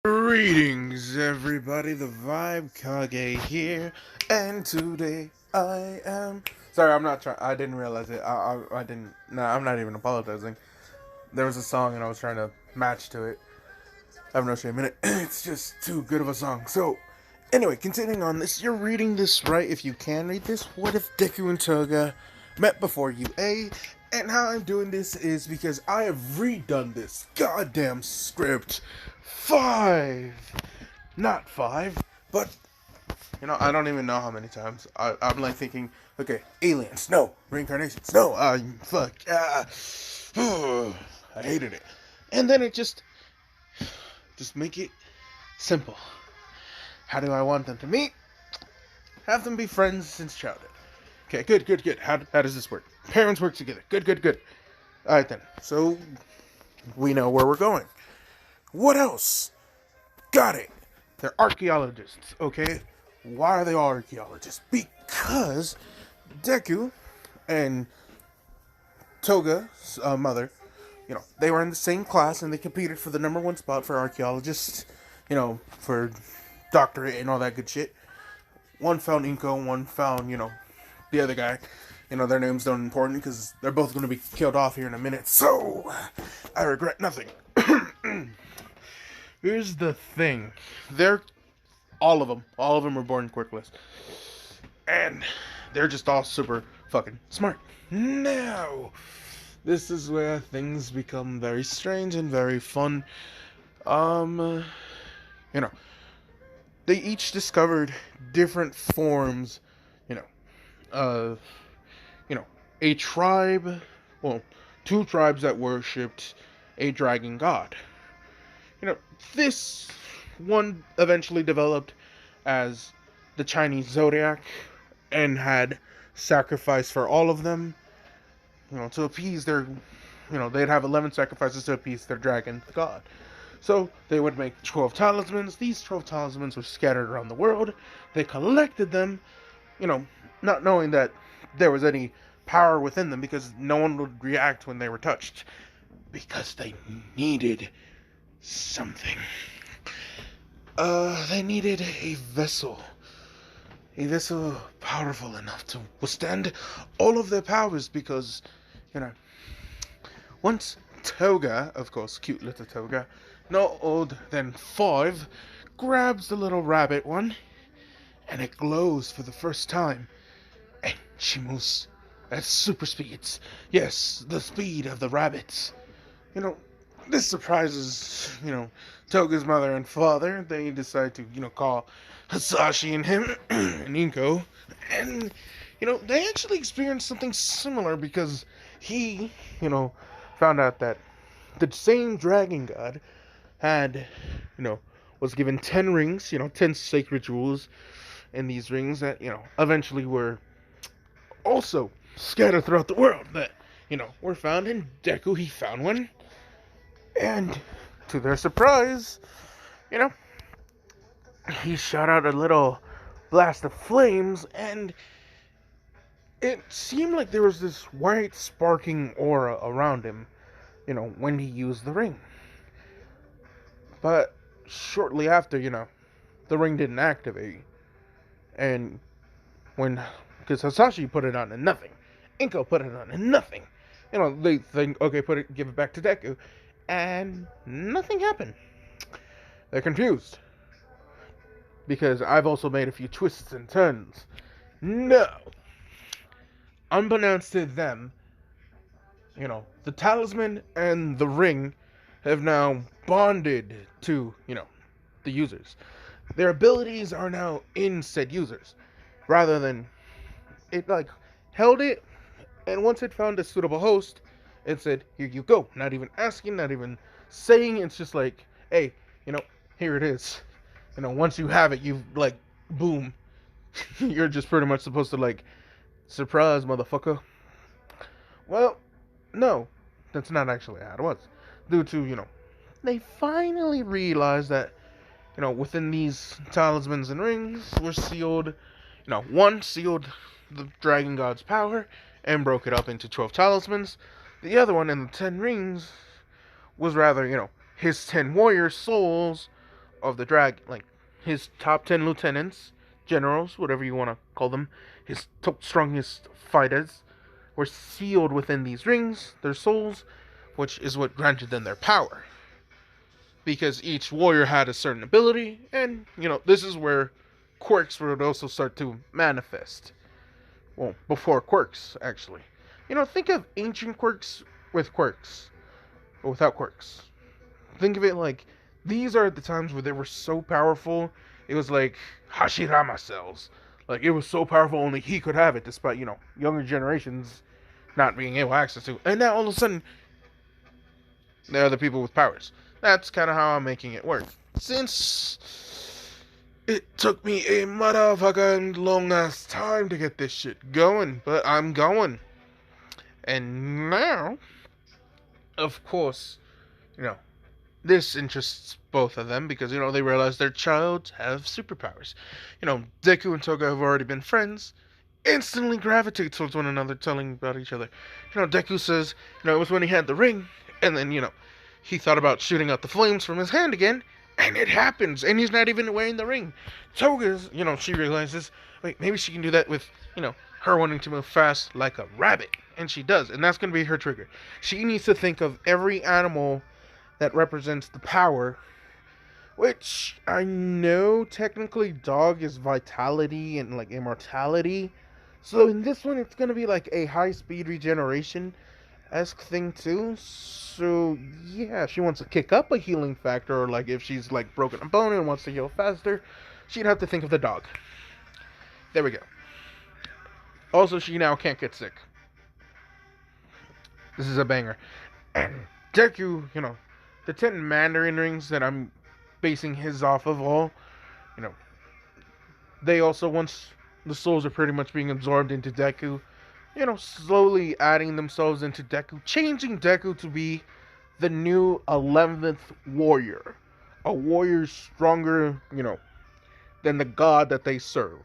Greetings, everybody. The Vibe Kage here, and today I am. Sorry, I'm not trying. I didn't realize it. I didn't. No, I'm not even apologizing. There was a song, and I was trying to match to it. I have no shame in it. It's just too good of a song. So, anyway, continuing on this, you're reading this right. If you can read this, what if Deku and Toga met before UA? And how I'm doing this is because I have redone this goddamn script not five, but I don't even know how many times. I'm like thinking, okay, aliens, no, reincarnations, no, fuck, I hated it, and then it just make it simple. How do I want them to meet? Have them be friends since childhood. Okay, good. How does this work? Parents work together. Good. All right then. So we know where we're going. What else? Got it. They're archaeologists, okay? Why are they all archaeologists? Because Deku and Toga's mother, they were in the same class and they competed for the number one spot for archaeologists, for doctorate and all that good shit. One found Inko, one found, the other guy. Their names aren't important because they're both going to be killed off here in a minute. So, I regret nothing. Here's the thing. All of them were born quirkless. And they're just all super fucking smart. Now, this is where things become very strange and very fun. They each discovered different forms, of, a tribe, two tribes that worshipped a dragon god. This one eventually developed as the Chinese zodiac and had sacrifice for all of them, to appease their, they'd have 11 sacrifices to appease their dragon god. So they would make 12 talismans. These 12 talismans were scattered around the world. They collected them, not knowing that there was any power within them because no one would react when they were touched. Because they needed something. They needed a vessel. A vessel powerful enough to withstand all of their powers because, once Toga, of course, cute little Toga, no older than 5, grabs the little rabbit one, and it glows for the first time, and she moves at super speeds. Yes, the speed of the rabbits. This surprises, Toga's mother and father. They decide to, call Hasashi and him, and Inko, and, they actually experienced something similar because he, found out that the same dragon god had, was given 10 rings, 10 sacred jewels in these rings that, eventually were also scattered throughout the world that, were found in Deku. He found one. And to their surprise, he shot out a little blast of flames, and it seemed like there was this white sparking aura around him, when he used the ring. But shortly after, the ring didn't activate. And because Hasashi put it on and nothing. Inko put it on and nothing. They think, okay, give it back to Deku. And nothing happened. They're confused. Because I've also made a few twists and turns. No. Unbeknownst to them, the talisman and the ring have now bonded to, the users. Their abilities are now in said users. Rather than, it held it, and once it found a suitable host, it said, here you go. Not even asking, not even saying. It's just like, hey, here it is. Once you have it, boom. You're just pretty much supposed to, surprise, motherfucker. Well, no. That's not actually how it was. Due to, they finally realized that, within these talismans and rings were sealed, one sealed the dragon god's power and broke it up into 12 talismans. The other one in the 10 rings was rather, his 10 warrior souls of the drag, like his top 10 lieutenants, generals, whatever you want to call them, his top strongest fighters, were sealed within these rings, their souls, which is what granted them their power. Because each warrior had a certain ability, and, this is where quirks would also start to manifest. Well, before quirks, actually. Think of ancient quirks with quirks, or without quirks. Think of it like, these are the times where they were so powerful, it was like Hashirama cells. Like, it was so powerful, only he could have it, despite, younger generations not being able to access to. And now, all of a sudden, there are the people with powers. That's kind of how I'm making it work. Since it took me a motherfucking long-ass time to get this shit going, but I'm going. And now, of course, this interests both of them because, they realize their child have superpowers. Deku and Toga have already been friends, instantly gravitate towards one another, telling about each other. Deku says, it was when he had the ring, and then, he thought about shooting out the flames from his hand again, and it happens, and he's not even wearing the ring. Toga's, she realizes, wait, maybe she can do that with, her wanting to move fast like a rabbit. And she does, and that's going to be her trigger. She needs to think of every animal that represents the power, which I know technically dog is vitality and like immortality. So in this one, it's going to be like a high-speed regeneration-esque thing too. So yeah, she wants to kick up a healing factor, or like if she's like broken a bone and wants to heal faster, she'd have to think of the dog. There we go. Also, she now can't get sick. This is a banger. And Deku, the 10 Mandarin rings that I'm basing his off of all, they also, once the souls are pretty much being absorbed into Deku, slowly adding themselves into Deku, changing Deku to be the new 11th warrior. A warrior stronger, than the god that they served.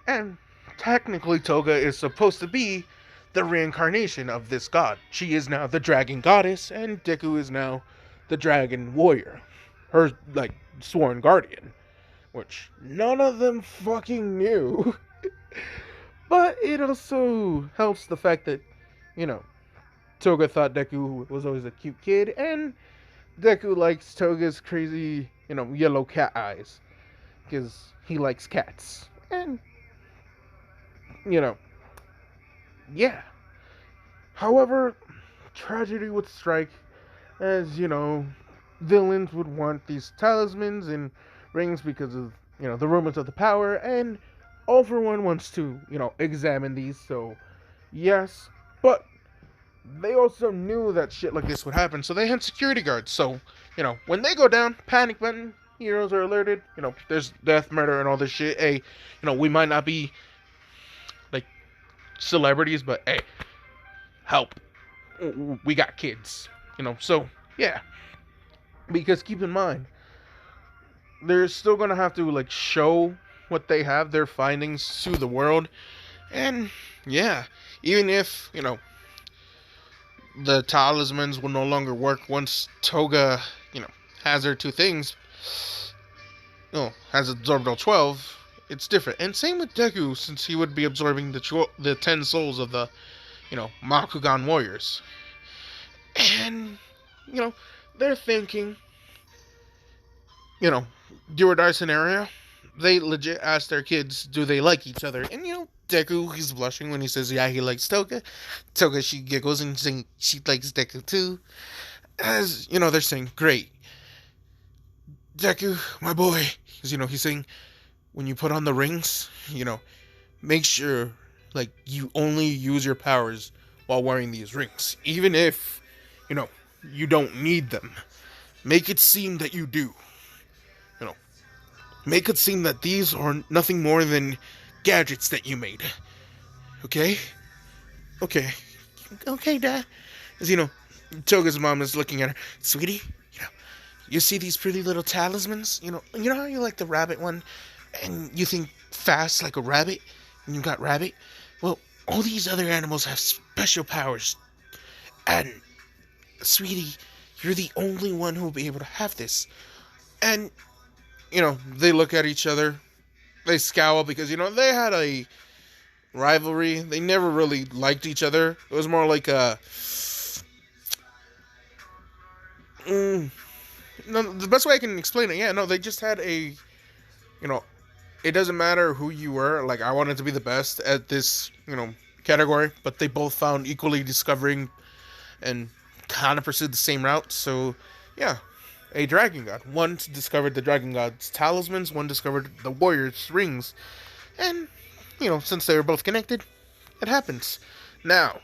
And technically, Toga is supposed to be the reincarnation of this god. She is now the dragon goddess, and Deku is now the dragon warrior. Her, sworn guardian. Which none of them fucking knew. But it also helps the fact that, Toga thought Deku was always a cute kid, and Deku likes Toga's crazy, yellow cat eyes. Because he likes cats. And, yeah. However, tragedy would strike as, villains would want these talismans and rings because of, the rumors of the power, and All For One wants to, examine these, so yes, but they also knew that shit like this would happen, so they had security guards, so, when they go down, panic button, heroes are alerted, there's death, murder, and all this shit. Hey, we might not be celebrities, but hey, help, we got kids, so yeah, because keep in mind, they're still gonna have to show what they have, their findings, to the world. And yeah, even if the talismans will no longer work once Toga has her 2 things, has absorbed all 12, it's different. And same with Deku, since he would be absorbing the 10 souls of the, Makugan warriors. And, they're thinking, do or die scenario. They legit ask their kids, do they like each other? And, Deku, he's blushing when he says, yeah, he likes Toga. Toga, she giggles and saying she likes Deku too. As, they're saying, great. Deku, my boy, he's saying, when you put on the rings, make sure, you only use your powers while wearing these rings. Even if, you don't need them. Make it seem that you do. Make it seem that these are nothing more than gadgets that you made. Okay? Okay, Dad. As, Toga's mom is looking at her. Sweetie, you see these pretty little talismans? You know how you like the rabbit one? And you think fast like a rabbit? And you got rabbit? Well, all these other animals have special powers. And, sweetie, you're the only one who will be able to have this. And they look at each other. They scowl because, they had a rivalry. They never really liked each other. It was more like a... no, the best way I can explain it, yeah, no, they just had you know, it doesn't matter who you were. Like, I wanted to be the best at this, category, but they both found equally discovering and kind of pursued the same route. So, yeah, a dragon god. One discovered the dragon god's talismans, one discovered the warrior's rings. And, since they were both connected, it happens. Now,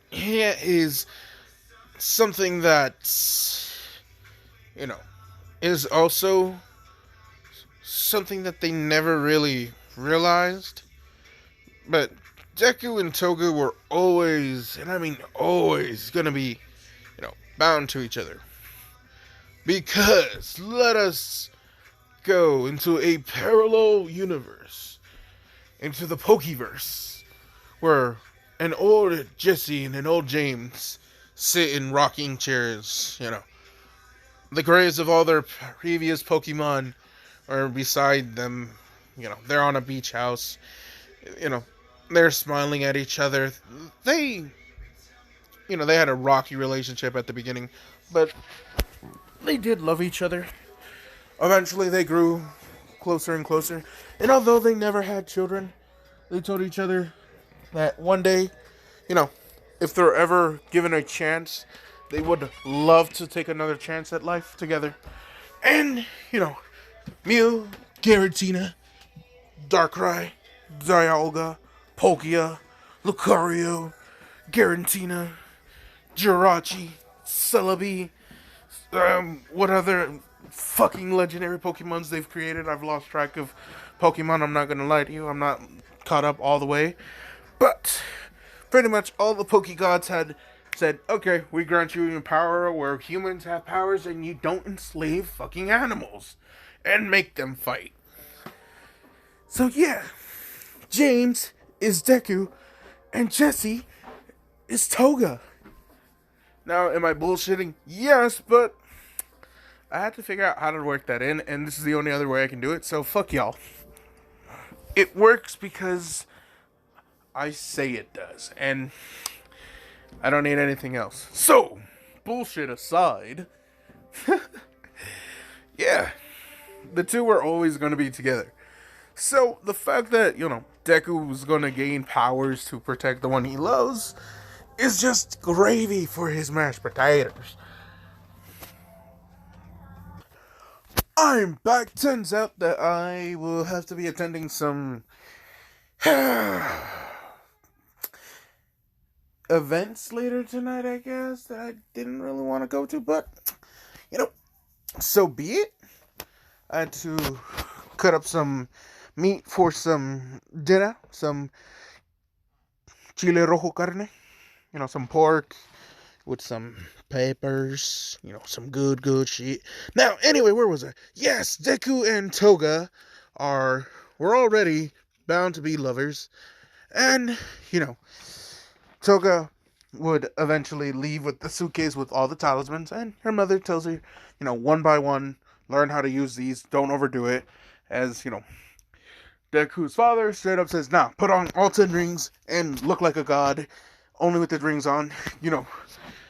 here is something that, you know, is also something that they never really realized. But Deku and Toga were always, and I mean always, gonna be, bound to each other. Because let us go into a parallel universe, into the Pokeverse, where an old Jesse and an old James sit in rocking chairs, The graves of all their previous Pokemon are beside them, they're on a beach house, they're smiling at each other. They had a rocky relationship at the beginning, but they did love each other. Eventually, they grew closer and closer. And although they never had children, they told each other that one day, if they're ever given a chance, they would love to take another chance at life together. And, Mew, Giratina, Darkrai, Dialga, Palkia, Lucario, Giratina, Jirachi, Celebi, what other fucking legendary Pokemons they've created. I've lost track of Pokemon, I'm not gonna lie to you. I'm not caught up all the way. But, pretty much all the Pokegods had said, okay, we grant you a power where humans have powers and you don't enslave fucking animals and make them fight. So yeah, James is Deku and Jesse is Toga. Now, am I bullshitting? Yes, but I had to figure out how to work that in, and this is the only other way I can do it, so fuck y'all. It works because I say it does, and I don't need anything else. So, bullshit aside, yeah, the two were always going to be together. So, the fact that, Deku was going to gain powers to protect the one he loves is just gravy for his mashed potatoes. I'm back. Turns out that I will have to be attending some events later tonight, I guess, that I didn't really want to go to, but, so be it. I had to cut up some meat for some dinner, some chile rojo carne, some pork with some peppers, some good shit. Now, anyway, where was I? Yes, Deku and Toga were already bound to be lovers, and, Toga would eventually leave with the suitcase with all the talismans, and her mother tells her, one by one, learn how to use these, don't overdo it, as, Deku's father straight up says, nah, put on all 10 rings and look like a god, only with the rings on,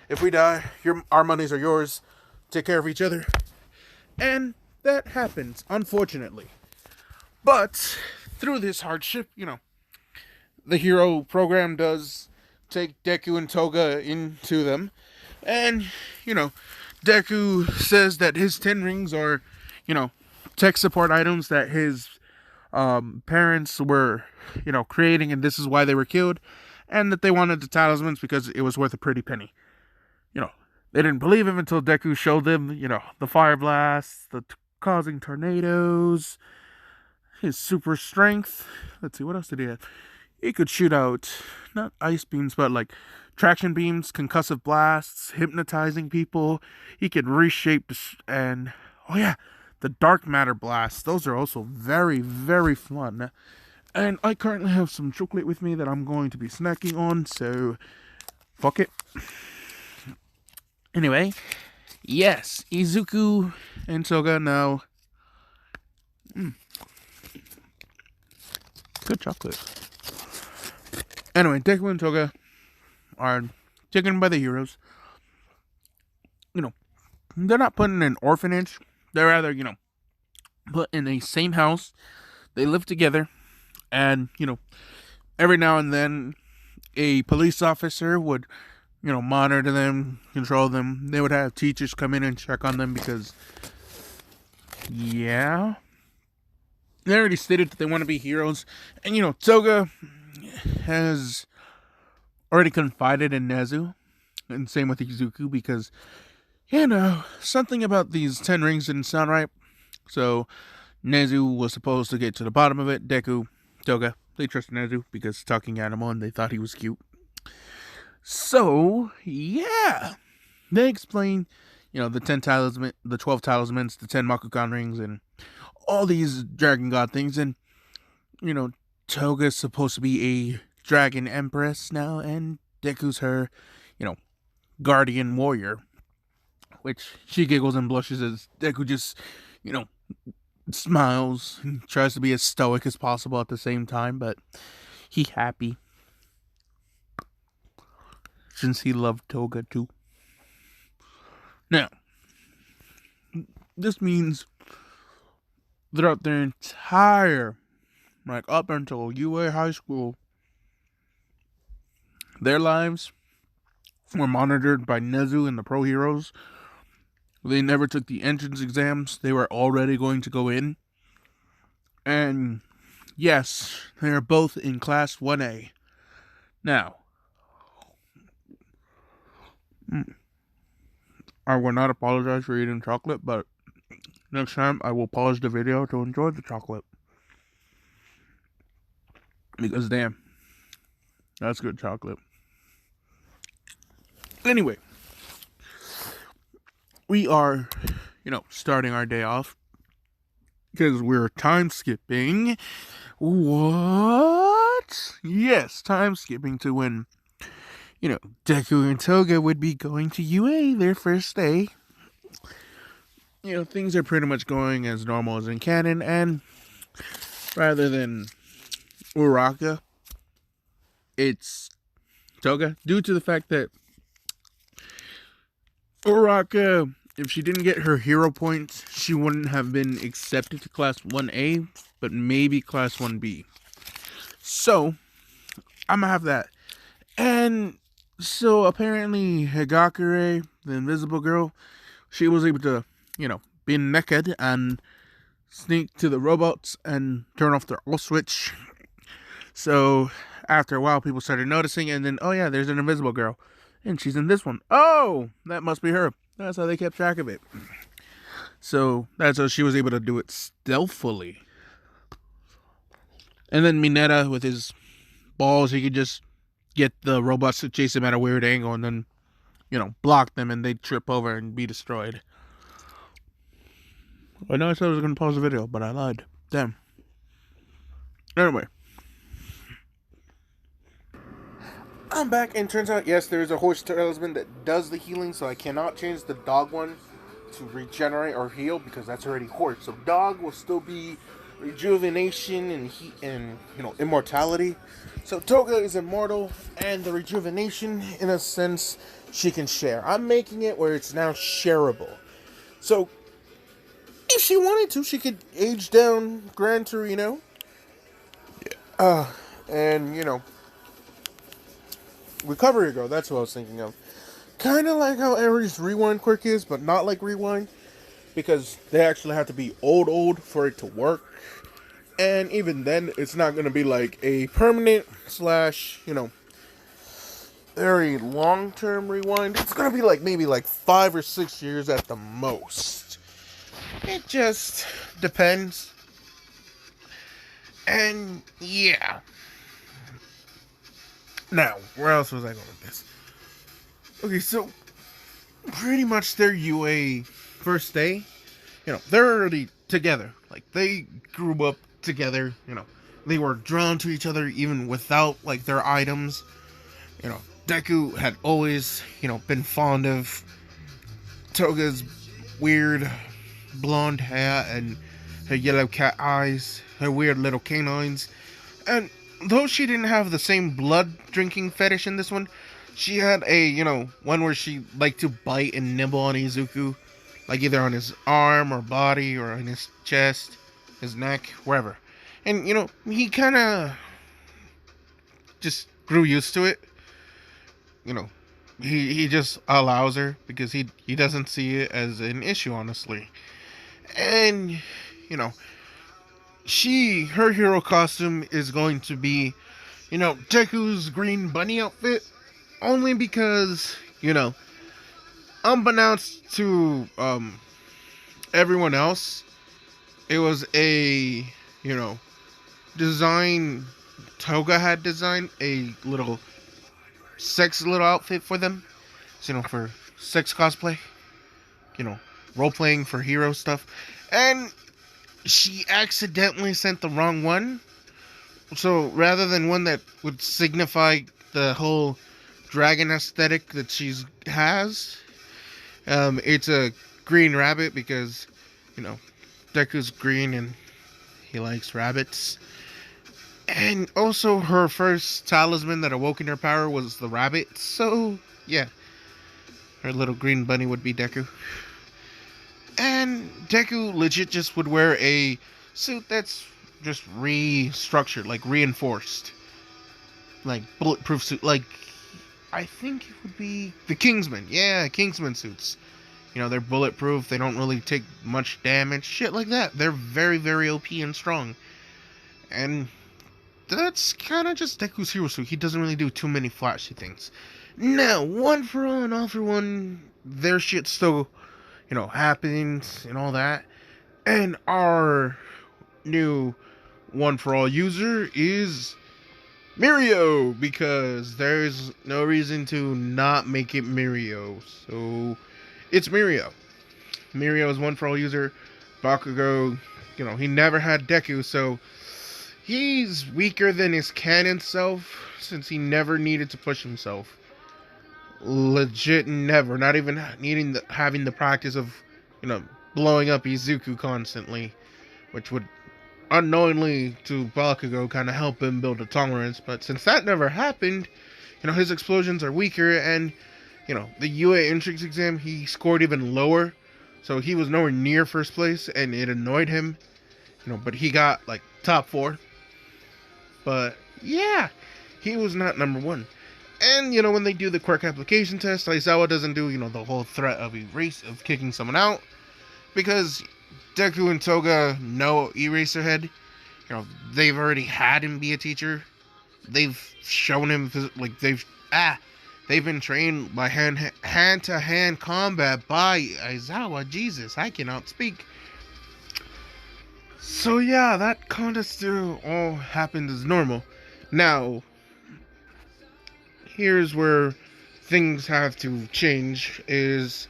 if we die, our monies are yours, take care of each other, and that happens, unfortunately. But, through this hardship, the hero program does take Deku and Toga into them, and, Deku says that his 10 rings are, tech support items that his parents were, creating, and this is why they were killed, and that they wanted the talismans because it was worth a pretty penny. They didn't believe him until Deku showed them, the fire blasts, the causing tornadoes, his super strength. Let's see, what else did he have? He could shoot out, not ice beams, but like traction beams, concussive blasts, hypnotizing people. He could reshape and, oh yeah, the dark matter blasts. Those are also very, very fun. And I currently have some chocolate with me that I'm going to be snacking on, so fuck it. Anyway, yes, Izuku and Toga now Mm, good chocolate. Anyway, Deku and Toga are taken by the heroes. You know, they're not put in an orphanage. They're rather, put in a same house. They live together. And, every now and then a police officer would, monitor them, control them. They would have teachers come in and check on them because, yeah, they already stated that they want to be heroes. And, Toga has already confided in Nezu, and same with Izuku, because, something about these 10 rings didn't sound right. So, Nezu was supposed to get to the bottom of it. Deku, Toga, they trusted Nezu because talking animal and they thought he was cute. So, yeah. They explain, the 10 talisman, the 12 talismans, the 10 Makukan rings, and all these dragon god things. And, Toga's supposed to be a dragon empress now, and Deku's her, guardian warrior. Which she giggles and blushes as Deku just, smiles and tries to be as stoic as possible at the same time, but he happy. Since he loved Toga too. Now, this means throughout their entire, up until UA high school, their lives were monitored by Nezu and the pro heroes. They never took the entrance exams. They were already going to go in. And yes, they are both in class 1A. Now, I will not apologize for eating chocolate, but next time I will pause the video to enjoy the chocolate. Because damn, that's good chocolate. Anyway, we are, starting our day off because we're time skipping. What? Yes, time skipping to when, Deku and Toga would be going to UA their first day. Things are pretty much going as normal as in canon, and rather than Uraka, it's Toga, due to the fact that Uraka, if she didn't get her hero points, she wouldn't have been accepted to class 1A, but maybe class 1B. So, I'm gonna have that. And so apparently Higakure, the invisible girl, she was able to, be naked and sneak to the robots and turn off their all switch. So after a while, people started noticing, and then, oh yeah, there's an invisible girl. And she's in this one. Oh, that must be her. That's how they kept track of it. So that's how she was able to do it stealthily. And then Mineta, with his balls, he could just get the robots to chase him at a weird angle and then, block them and they'd trip over and be destroyed. I know I said I was going to pause the video, but I lied. Damn. Anyway. I'm back, and turns out, yes, there is a horse talisman that does the healing, so I cannot change the dog one to regenerate or heal because that's already horse. So dog will still be rejuvenation and heat and immortality. So Toga is immortal, and the rejuvenation, in a sense, she can share. I'm making it where it's now shareable. So if she wanted to, she could age down Gran Torino. And Recovery Girl, that's what I was thinking of. Kind of like how Aries Rewind quirk is, but not like Rewind. Because they actually have to be old for it to work. And even then, it's not going to be like a permanent / very long-term rewind. It's going to be like maybe 5 or 6 years at the most. It just depends. And yeah. Now, where else was I going with this? Okay, so pretty much their UA first day, they're already together. They grew up together, they were drawn to each other even without their items. Deku had always, been fond of Toga's weird blonde hair and her yellow cat eyes, her weird little canines. And though she didn't have the same blood drinking fetish in this one, she had a, one where she liked to bite and nibble on Izuku, like either on his arm or body or on his chest, his neck, wherever. And, he kind of just grew used to it. He just allows her because he doesn't see it as an issue, honestly. And, her hero costume is going to be, Deku's green bunny outfit, only because, unbeknownst to everyone else, it was a, design. Toga had designed a little outfit for them, so, for sex cosplay, role playing for hero stuff, and she accidentally sent the wrong one. So rather than one that would signify the whole dragon aesthetic that she has, it's a green rabbit because, Deku's green and he likes rabbits. And also her first talisman that awoke in her power was the rabbit. So, yeah. Her little green bunny would be Deku. And Deku legit just would wear a suit that's just restructured, like reinforced. Like bulletproof suit. Like, I think it would be the Kingsman. Yeah, Kingsman suits. They're bulletproof. They don't really take much damage. Shit like that. They're very, very OP and strong. And that's kind of just Deku's hero suit. He doesn't really do too many flashy things. Now, One for All and All for One, their shit still, happens and all that. And our new One for All user is Mirio, because there's no reason to not make it Mirio. So, it's Mirio. Mirio is One for All user. Bakugo, he never had Deku, so he's weaker than his canon self, since he never needed to push himself. Legit never. Not even having the practice of, blowing up Izuku constantly, which would unknowingly to Bakugo kind of help him build a tolerance. But since that never happened, his explosions are weaker, and, the UA entrance exam, he scored even lower. So he was nowhere near first place, and it annoyed him. But he got, top 4. But, yeah, he was not number 1. And, when they do the quirk application test, Aizawa doesn't do, the whole threat of kicking someone out. Because Deku and Toga know Eraserhead. They've already had him be a teacher. They've shown him, they've been trained by hand-to-hand combat by Aizawa. Jesus, I cannot speak. So yeah, that kinda still all happened as normal. Now, here's where things have to change, is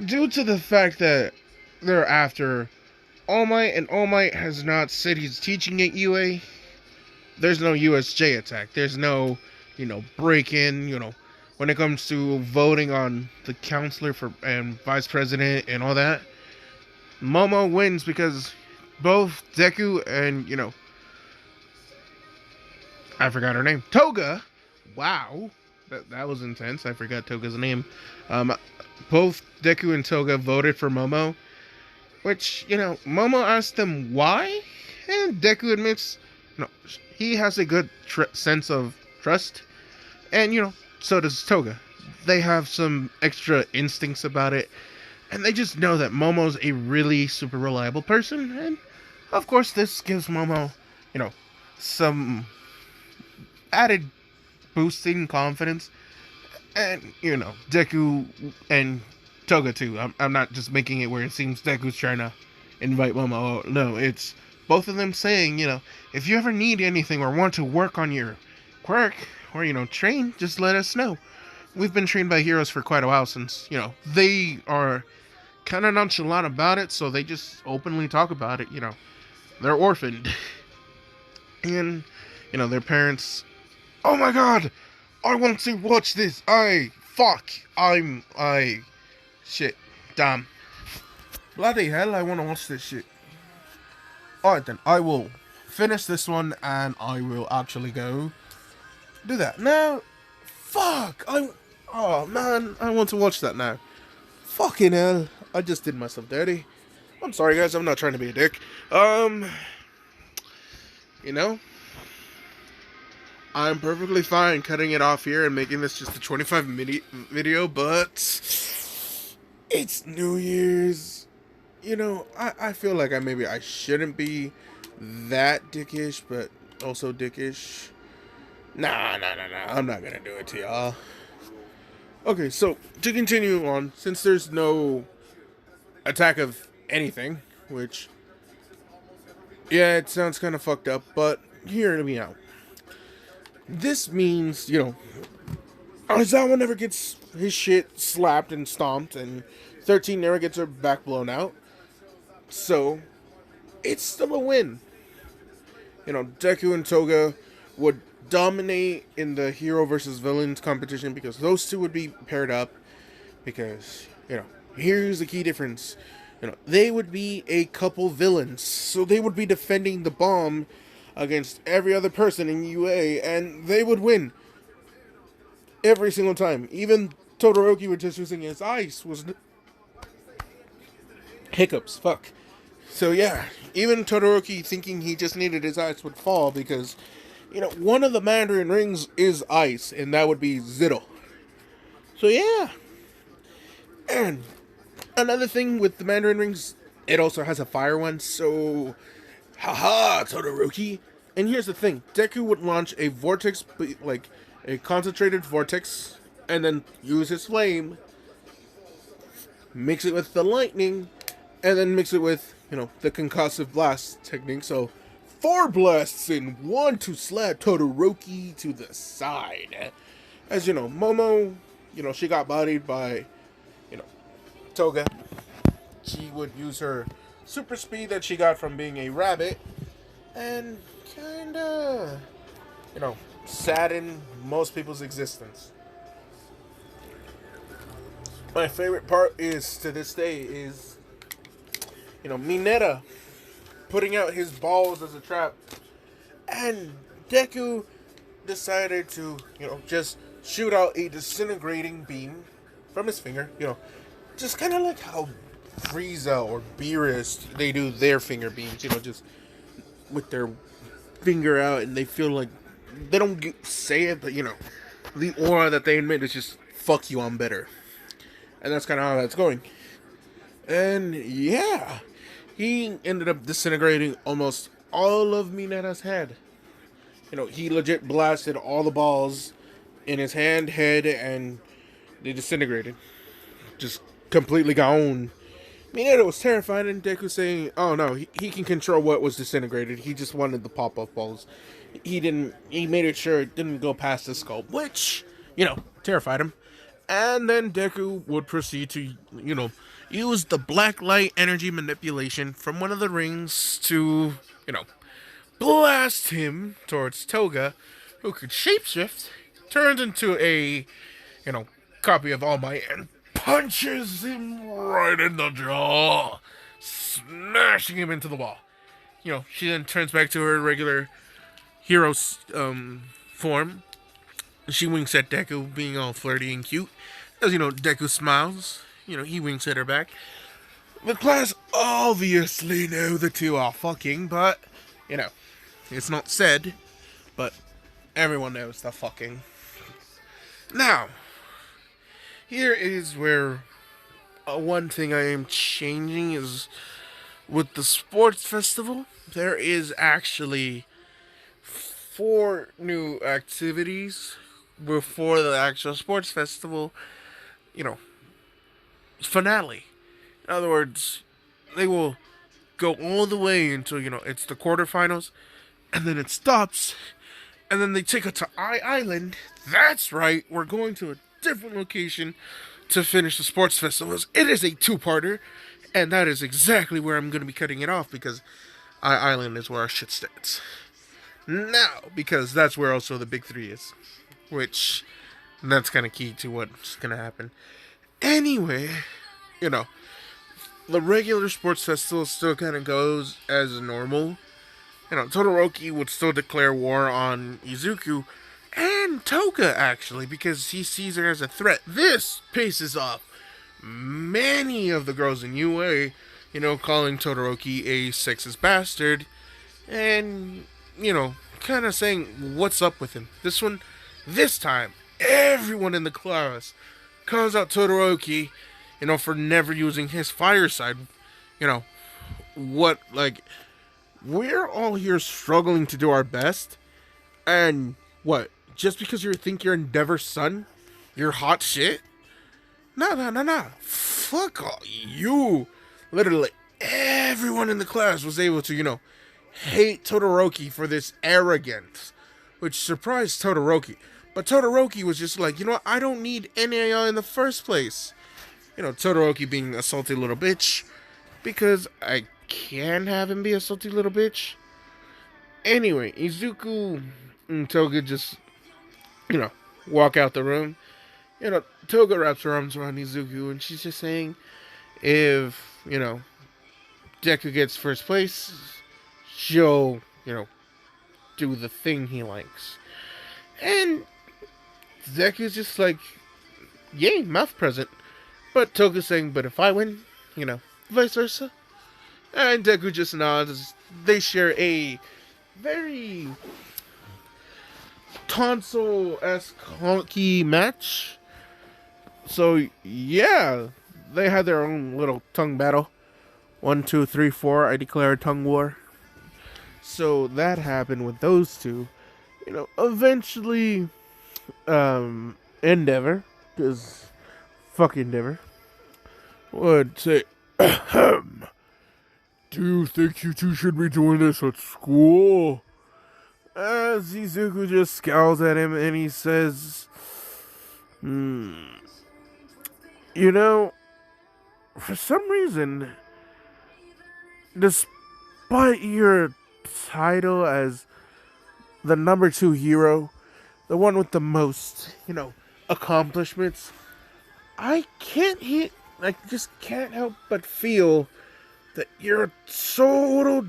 due to the fact that they're after All Might, and All Might has not said he's teaching at UA. There's no USJ attack. There's no, break-in, when it comes to voting on the counselor and vice president and all that. Momo wins because both Deku and, I forgot her name. Toga! Wow. That was intense. I forgot Toga's name. Both Deku and Toga voted for Momo. Which, Momo asked them why? And Deku admits, he has a good sense of trust. And, so does Toga. They have some extra instincts about it. And they just know that Momo's a really super reliable person. And, of course, this gives Momo, some added boosting confidence. And, Deku and Toga, too. I'm not just making it where it seems Deku's trying to invite Momo. No, it's both of them saying, if you ever need anything or want to work on your quirk or, train, just let us know. We've been trained by heroes for quite a while since, they are kind of nonchalant about it, so they just openly talk about it, They're orphaned. And, their parents, oh my god, I want to watch this, shit, damn. Bloody hell, I want to watch this shit. Alright then, I will finish this one and I will actually go do that. Now, fuck! Oh man, I want to watch that now. Fucking hell, I just did myself dirty. I'm sorry guys, I'm not trying to be a dick. You know, I'm perfectly fine cutting it off here and making this just a 25-minute video, but it's New Year's. You know, I feel like I shouldn't be that dickish, but also dickish. Nah, I'm not gonna do it to y'all. Okay, so to continue on, since there's no attack of anything, which, yeah, it sounds kind of fucked up, but hear me out. This means, you know, Aizawa never gets his shit slapped and stomped, and 13 never gets her back blown out. So, it's still a win. You know, Deku and Toga would dominate in the hero versus villains competition because those two would be paired up. Because, you know, here's the key difference. You know, they would be a couple villains. So they would be defending the bomb against every other person in UA, and they would win. Every single time. Even Todoroki with just using his ice was... hiccups, fuck. So yeah, even Todoroki thinking he just needed his ice would fall because, you know, one of the Mandarin rings is ice, and that would be Zitto. So yeah. And another thing with the Mandarin rings, it also has a fire one, so... haha, Todoroki. And here's the thing, Deku would launch a vortex, like a concentrated vortex, and then use his flame, mix it with the lightning, and then mix it with, you know, the concussive blast technique. So 4 blasts in 1 to slap Todoroki to the side. As you know, Momo, you know, she got bodied by, you know, Toga. She would use her super speed that she got from being a rabbit and kinda, you know, sadden most people's existence. My favorite part is, to this day, is, you know, Mineta putting out his balls as a trap, and Deku decided to, you know, just shoot out a disintegrating beam from his finger, you know, just kind of like how Frieza or Beerus, they do their finger beams, you know, just with their finger out, and they feel like, they don't say it, but, you know, the aura that they emit is just, fuck you, I'm better. And that's kind of how that's going. And yeah, he ended up disintegrating almost all of Mineta's head. You know, he legit blasted all the balls in his hand, head, and they disintegrated. Just completely gone. Mineta was terrified, and Deku saying, oh no, he can control what was disintegrated. He just wanted the pop-up balls. He made it sure it didn't go past the skull, which, you know, terrified him. And then Deku would proceed to, you know, use the black light energy manipulation from one of the rings to, you know, blast him towards Toga, who could shapeshift, turns into a, you know, copy of All Might, and punches him right in the jaw, smashing him into the wall. You know, she then turns back to her regular hero form. She winks at Deku, being all flirty and cute. As, you know, Deku smiles. You know, he winks at her back. The class obviously know the two are fucking, but, you know, it's not said, but everyone knows they're fucking. Now, here is where one thing I am changing is with the sports festival. There is actually 4 new activities before the actual sports festival, you know, finale. In other words, they will go all the way until, you know, it's the quarterfinals, and then it stops, and then they take it to Island. That's right, we're going to a different location to finish the sports festivals. It is a 2-parter, and that is exactly where I'm going to be cutting it off, because Island is where our shit starts. Now, because that's where also the big 3 is, which, that's kind of key to what's going to happen. Anyway, you know, the regular sports festival still kind of goes as normal. Todoroki would still declare war on Izuku and Toga, actually, because he sees her as a threat. This pisses off many of the girls in UA, calling Todoroki a sexist bastard, and, kind of saying what's up with him. This time, everyone in the class calls out Todoroki, for never using his fire side. What, like, we're all here struggling to do our best, and what? Just because you think you're Endeavor's son, you're hot shit? No. Fuck all you. Literally, everyone in the class was able to, hate Todoroki for this arrogance, which surprised Todoroki. But Todoroki was just like, I don't need NAI in the first place. Todoroki being a salty little bitch, because I can have him be a salty little bitch. Anyway, Izuku and Toga just, walk out the room. Toga wraps her arms around Izuku, and she's just saying, if, Deku gets first place, she'll, do the thing he likes. And Deku's just like, yay, mouth present. But Toga's saying, but if I win, vice versa. And Deku just nods. They share a very tonsil-esque honky match. So, yeah, they had their own little tongue battle. 1, 2, 3, 4, I declare a tongue war. So that happened with those two. Eventually, Endeavor, because fuck Endeavor, would say, do you think you two should be doing this at school? As Izuku just scowls at him and he says, for some reason, despite your title as the number 2 hero, the one with the most, accomplishments, I just can't help but feel that you're a total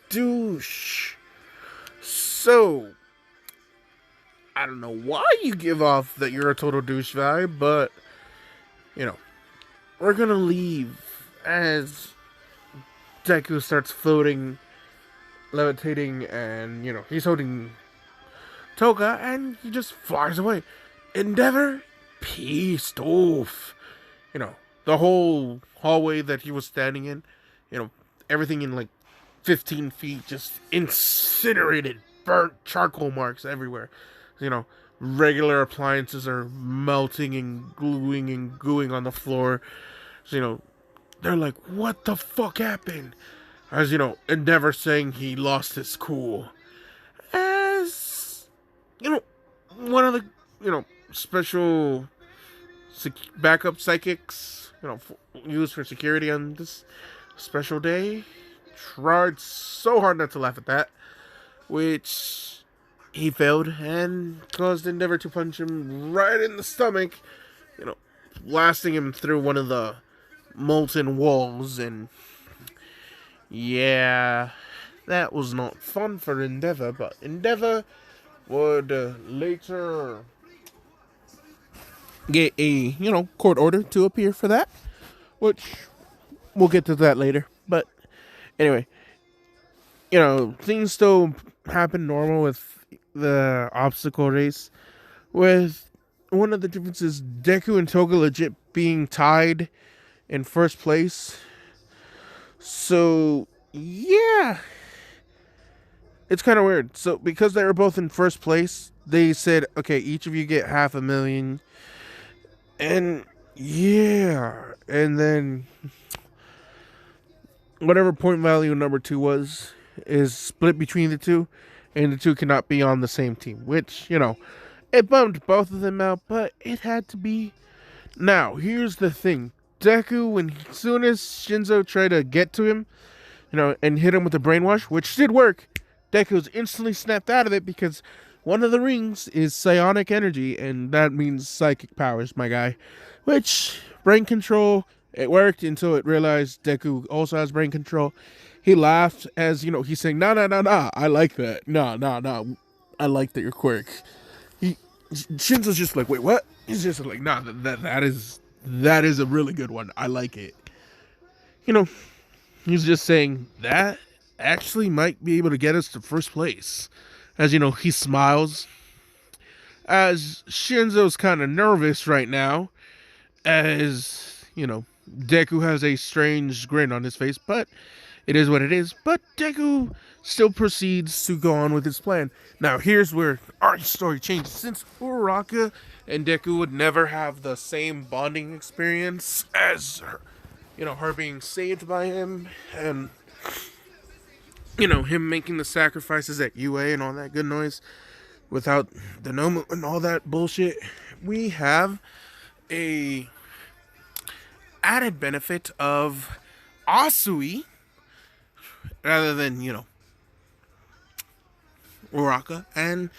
douche. So, I don't know why you give off that you're a total douche vibe, but, we're gonna leave as Deku starts floating, levitating, and, he's holding Toga, and he just flies away. Endeavor, pissed off. The whole hallway that he was standing in, everything in, 15 feet, just incinerated, burnt charcoal marks everywhere. Regular appliances are melting and gooing on the floor. So, they're like, what the fuck happened? As, Endeavor saying he lost his cool. As, one of the, special backup psychics, used for security on this special day, tried so hard not to laugh at that, which he failed and caused Endeavor to punch him right in the stomach, blasting him through one of the molten walls. And yeah, that was not fun for Endeavor, but Endeavor would later get a, court order to appear for that, which we'll get to that later. But anyway, things still happen normal with the obstacle race, with one of the differences, Deku and Toga legit being tied in first place. So, yeah, it's kind of weird. So, because they were both in first place, they said, okay, each of you get $500,000. And, yeah, and then whatever point value number 2 was, is split between the two, and the two cannot be on the same team, which, it bummed both of them out, but it had to be. Now, here's the thing. Deku, as soon as Shinzo tried to get to him, and hit him with the brainwash, which did work, Deku's instantly snapped out of it because one of the rings is psionic energy, and that means psychic powers, my guy. Which, brain control, It worked until it realized Deku also has brain control. He laughed as, he's saying, nah, nah, nah, nah, I like that. Nah, nah, nah, I like that you're quirk. Shinzo's just like, wait, what? He's just like, nah, that is a really good one. I like it. You know, he's just saying that actually might be able to get us to first place. As he smiles. As Shinzo's kind of nervous right now, as Deku has a strange grin on his face, but it is what it is. But Deku still proceeds to go on with his plan. Now, here's where our story changes. Since Uraraka and Deku would never have the same bonding experience as her, her being saved by him, and him making the sacrifices at UA and all that good noise without the Nomu and all that bullshit, we have a added benefit of Asui rather than, Uraraka. And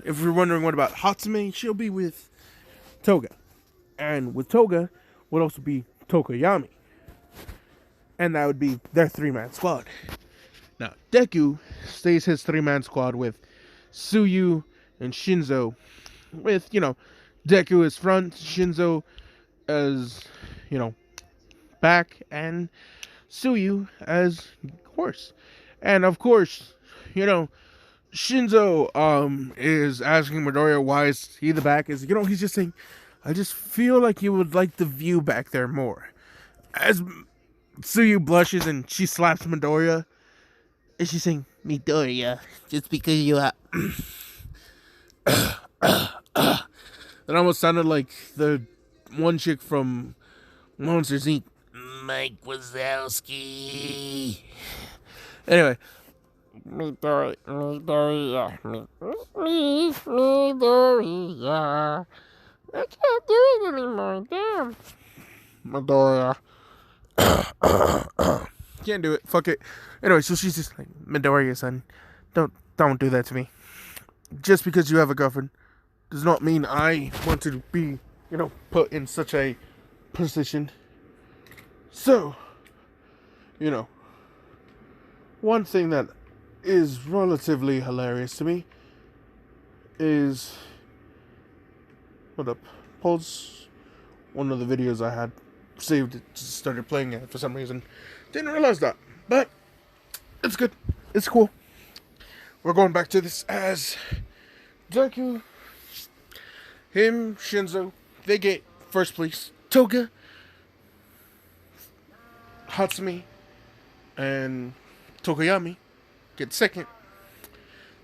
if you're wondering what about Hatsume, she'll be with Toga. And with Toga would also be Tokoyami. And that would be their 3-man squad. Now, Deku stays his 3-man squad with Tsuyu and Shinzo. With, Deku as front, Shinzo as, back, and Tsuyu as horse. And of course, Shinzo is asking Midoriya why is he the back. He's just saying, I just feel like you would like the view back there more. As Tsuyu blushes and she slaps Midoriya, and she's saying, Midoriya, just because you are... That almost sounded like the one chick from Monsters Inc. Mike Wazowski. Anyway. Midoriya. I can't do it anymore, damn. Midoriya. Can't do it, fuck it. Anyway, so she's just like, Midoriya, son, don't do that to me. Just because you have a girlfriend does not mean I want to be, put in such a position. So, one thing that is relatively hilarious to me is, hold up, pause one of the videos I had saved, it just started playing it for some reason. Didn't realize that, but it's good, it's cool. We're going back to this as Deku, him, Shinzo, they get first place. Toga, Hatsumi, and Tokoyami get second.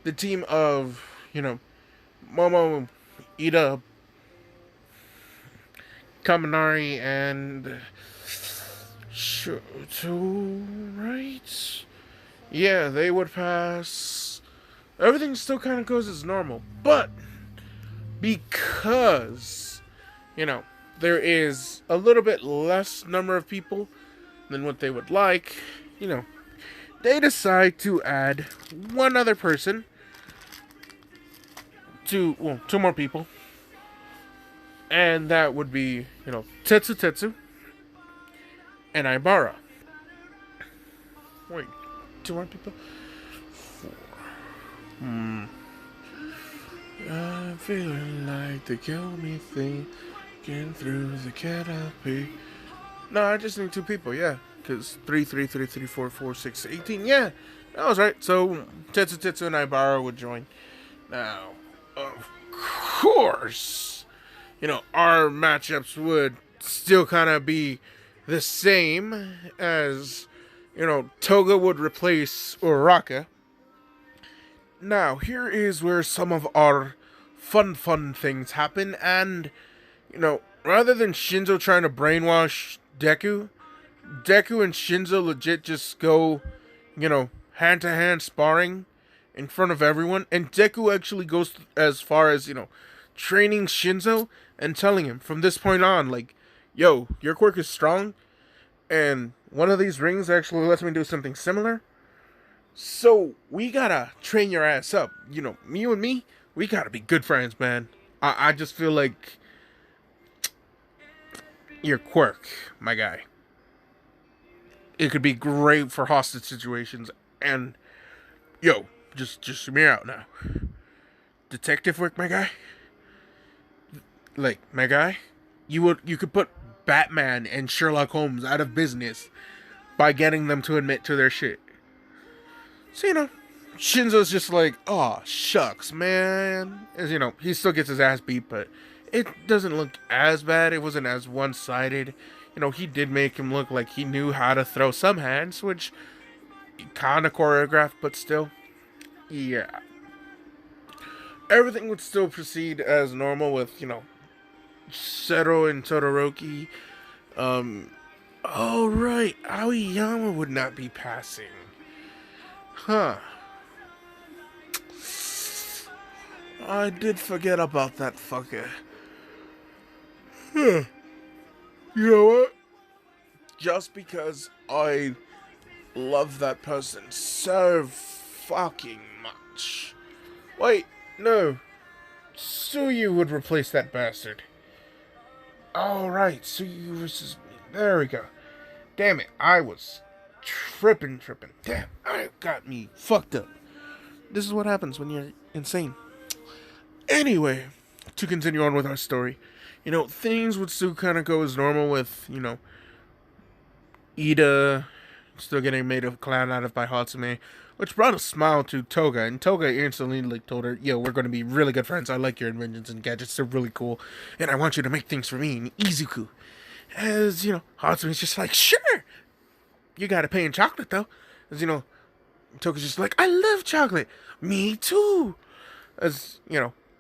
The team of, Momo, Ida, Kaminari, and Shoto, right? Yeah, they would pass. Everything still kind of goes as normal, but because, there is a little bit less number of people than what they would like, they decide to add one other person two more people. And that would be, Tetsu and Aibara. Wait, 2 more people? 4. I'm feeling like they kill me thinking through the canopy. No, I just need 2 people, yeah. Because 3, 4, 4, 6, 18. Yeah, that was right. So, Tetsu and Aibara would join. Now, of course, our matchups would still kind of be the same as, Toga would replace Uraraka. Now, here is where some of our fun things happen, and, rather than Shinzo trying to brainwash Deku and Shinzo legit just go, hand-to-hand sparring in front of everyone, and Deku actually goes as far as, training Shinzo and telling him from this point on, like, yo, your quirk is strong, and one of these rings actually lets me do something similar. So, we gotta train your ass up. You and me, we gotta be good friends, man. I just feel like your quirk, my guy. It could be great for hostage situations. And yo, just hear me out now. Detective work, my guy. Like, my guy, you could put Batman and Sherlock Holmes out of business by getting them to admit to their shit. So, Shinzo's just like, oh, shucks, man. As he still gets his ass beat, but it doesn't look as bad. It wasn't as one-sided. He did make him look like he knew how to throw some hands, which kind of choreographed, but still, yeah. Everything would still proceed as normal with, Zero and Todoroki. Oh, right. Aoyama would not be passing. Huh. I did forget about that fucker. Huh. You know what? Just because I love that person so fucking much. Wait, no. Suyu would replace that bastard. Oh, right. Suyu versus me. There we go. Damn it. I was tripping. Damn, I got me fucked up. This is what happens when you're insane. Anyway, to continue on with our story, things would still kind of go as normal with, Ida still getting made a clown out of by Hatsume, which brought a smile to Toga, and Toga instantly told her, yo, we're going to be really good friends. I like your inventions and gadgets. They're really cool, and I want you to make things for me and Izuku. As, Hatsume's just like, sure, you got to pay in chocolate, though. As, Toga's just like, I love chocolate. Me too. As,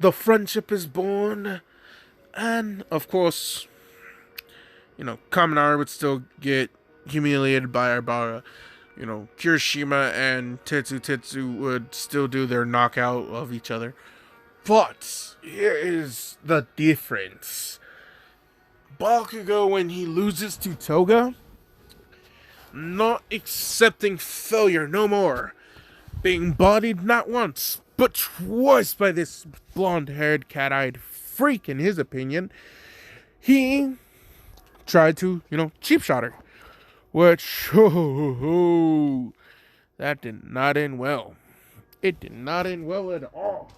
the friendship is born. And, of course, Kaminari would still get humiliated by Aibara. Kirishima and Tetsu would still do their knockout of each other. But here is the difference. Bakugo, when he loses to Toga, not accepting failure no more. Being bodied not once, but twice by this blonde-haired, cat-eyed freak, in his opinion. He tried to, cheap shot her. Which, that did not end well. It did not end well at all.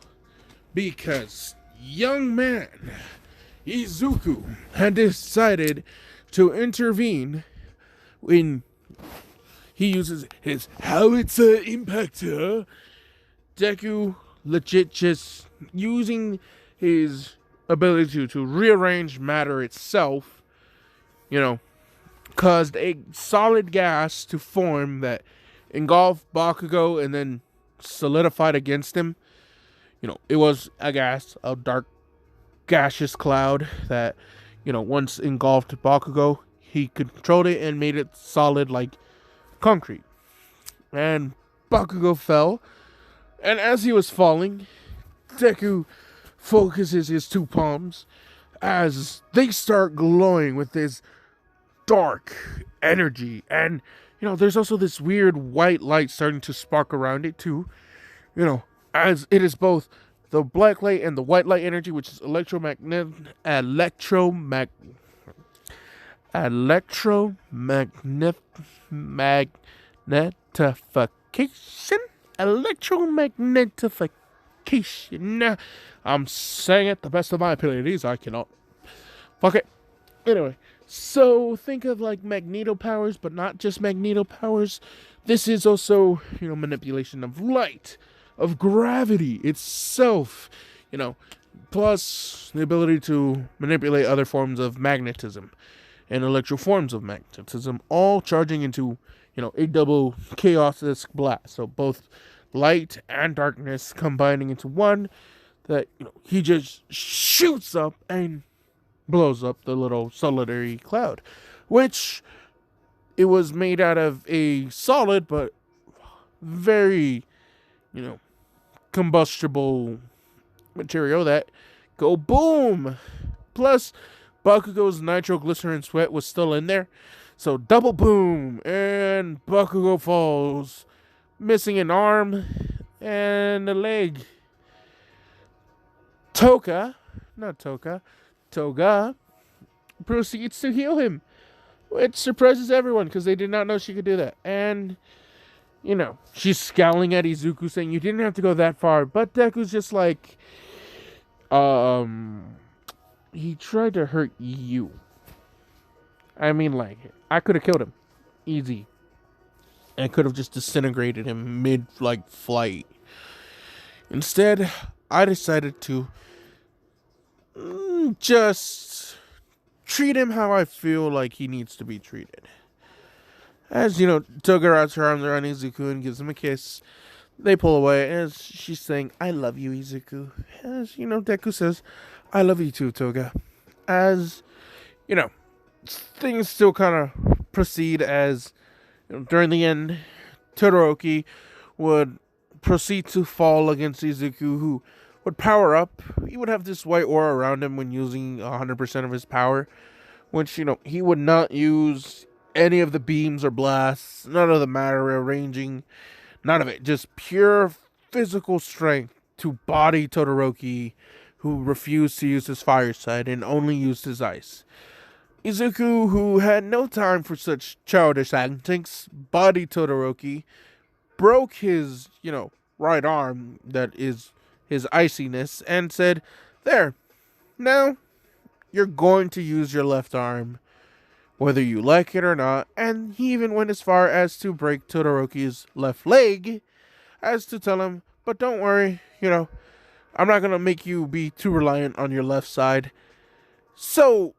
Because young man Izuku had decided to intervene when he uses his howitzer impactor. Deku legit just using his ability to rearrange matter itself, caused a solid gas to form that engulfed Bakugo and then solidified against him. It was a gas, a dark gaseous cloud that, once engulfed Bakugo, he controlled it and made it solid like concrete. And Bakugo fell, and as he was falling, Deku focuses his two palms as they start glowing with this dark energy. And, there's also this weird white light starting to spark around it too. As it is both the black light and the white light energy, which is electromagnification, electromagnification. I'm saying it the best of my abilities. I cannot. Fuck it. Anyway, so think of like magneto powers, but not just magneto powers. This is also, manipulation of light, of gravity itself, plus the ability to manipulate other forms of magnetism and electro forms of magnetism, all charging into, a double chaotic blast. So both light and darkness combining into one that, he just shoots up and blows up the little solitary cloud, which it was made out of a solid but very, combustible material that go boom. Plus, Bakugo's nitroglycerin sweat was still in there, so double boom, and Bakugo falls, missing an arm and a leg. Toga proceeds to heal him, which surprises everyone because they did not know she could do that. And, she's scowling at Izuku saying, you didn't have to go that far. But Deku's just like, he tried to hurt you. I mean, like, I could have killed him. Easy. And could have just disintegrated him mid, flight. Instead, I decided to just treat him how I feel like he needs to be treated. As, Toga wraps her arms around Izuku and gives him a kiss. They pull away as she's saying, I love you, Izuku. As, Deku says, I love you too, Toga. As, things still kind of proceed as, during the end, Todoroki would proceed to fall against Izuku, who would power up. He would have this white aura around him when using 100% of his power, which, he would not use any of the beams or blasts, none of the matter arranging, none of it. Just pure physical strength to body Todoroki, who refused to use his fire side and only used his ice. Izuku, who had no time for such childish antics, bodied Todoroki, broke his, right arm, that is his iciness, and said, there, now you're going to use your left arm, whether you like it or not. And he even went as far as to break Todoroki's left leg, as to tell him, but don't worry, I'm not going to make you be too reliant on your left side. So,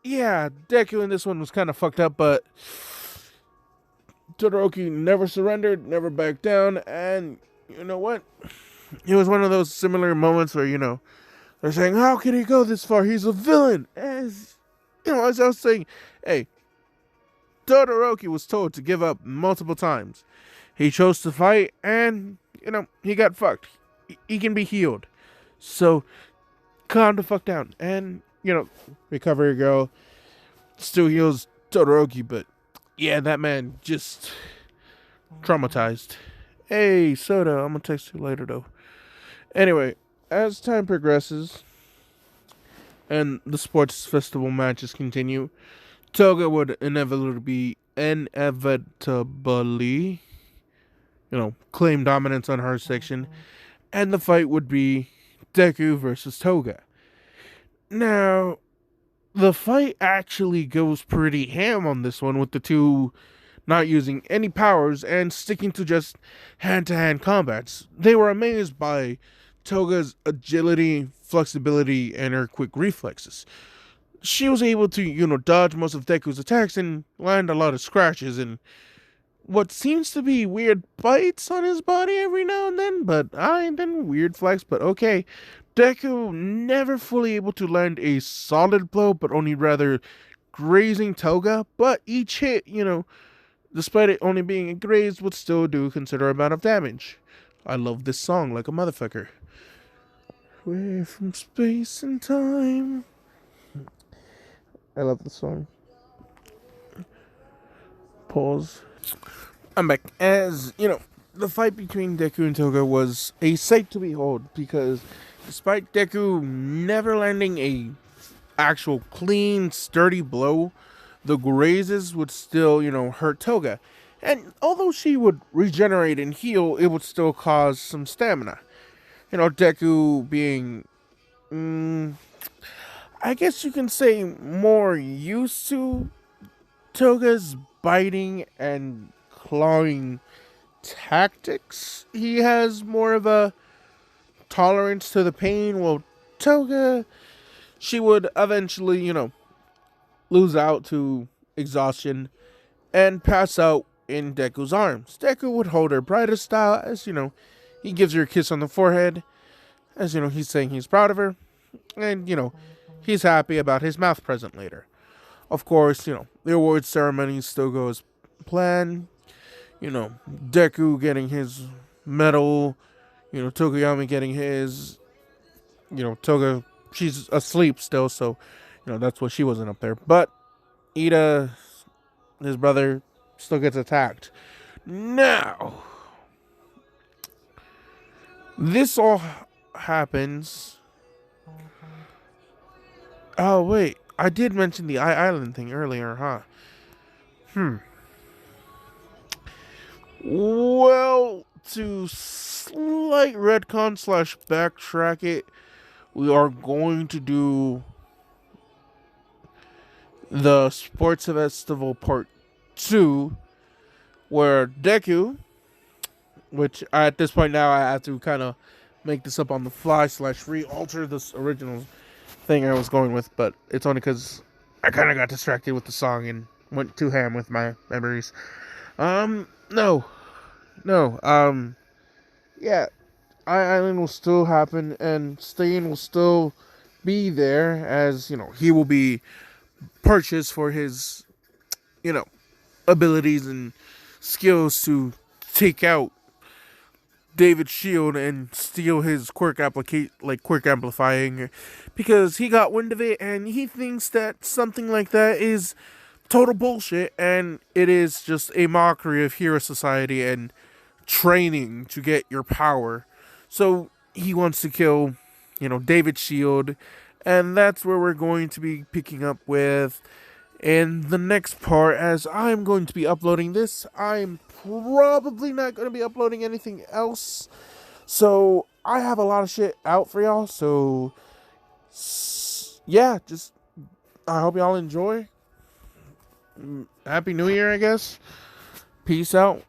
yeah, Deku in this one was kind of fucked up, but Todoroki never surrendered, never backed down, and you know what? It was one of those similar moments where, they're saying, how could he go this far? He's a villain. As I was saying, hey, Todoroki was told to give up multiple times. He chose to fight, and, he got fucked. He can be healed. So, calm the fuck down. And, Recovery Girl still heals Todoroki, but, yeah, that man just traumatized. Hey, Soda, I'm gonna text you later, though. Anyway, as time progresses, and the sports festival matches continue, Toga would inevitably, claim dominance on her section, and the fight would be Deku versus Toga. Now, the fight actually goes pretty ham on this one, with the two not using any powers and sticking to just hand-to-hand combats. They were amazed by Toga's agility, flexibility, and her quick reflexes. She was able to, dodge most of Deku's attacks and land a lot of scratches and what seems to be weird bites on his body every now and then, but weird flex, but okay. Deku never fully able to land a solid blow, but only rather grazing Toga, but each hit, despite it only being a graze, would still do a considerable amount of damage. I love this song like a motherfucker. Away from space and time. I love the song. Pause. I'm back. As, the fight between Deku and Toga was a sight to behold, because despite Deku never landing a actual clean, sturdy blow, the grazes would still, hurt Toga. And although she would regenerate and heal, it would still cause some stamina. Deku being, I guess you can say, more used to Toga's biting and clawing tactics. He has more of a tolerance to the pain. Well, Toga, she would eventually, lose out to exhaustion and pass out in Deku's arms. Deku would hold her bridal style as, he gives her a kiss on the forehead, as, he's saying he's proud of her, and, he's happy about his mouth present later. Of course, the award ceremony still goes planned. Deku getting his medal, Tokoyami getting his, Toga, she's asleep still, so, that's why she wasn't up there. But Ida, his brother, still gets attacked. Now, this all happens. Oh, wait. I did mention the Island thing earlier, huh? Well, to slight retcon slash backtrack it, we are going to do the Sports Festival Part 2, where Deku, which at this point now I have to kind of make this up on the fly slash re-alter this original thing I was going with, but it's only because I kind of got distracted with the song and went too ham with my memories. No, no, yeah, Island will still happen, and Stain will still be there, as, he will be purchased for his, you know, abilities and skills to take out David's shield and steal his quirk amplifying, because he got wind of it and he thinks that something like that is total bullshit, and it is just a mockery of hero society and training to get your power. So he wants to kill, David's shield, and that's where we're going to be picking up with in the next part. As I'm going to be uploading this, I'm probably not going to be uploading anything else. So I have a lot of shit out for y'all. So yeah, just I hope y'all enjoy. Happy New Year, I guess. Peace out.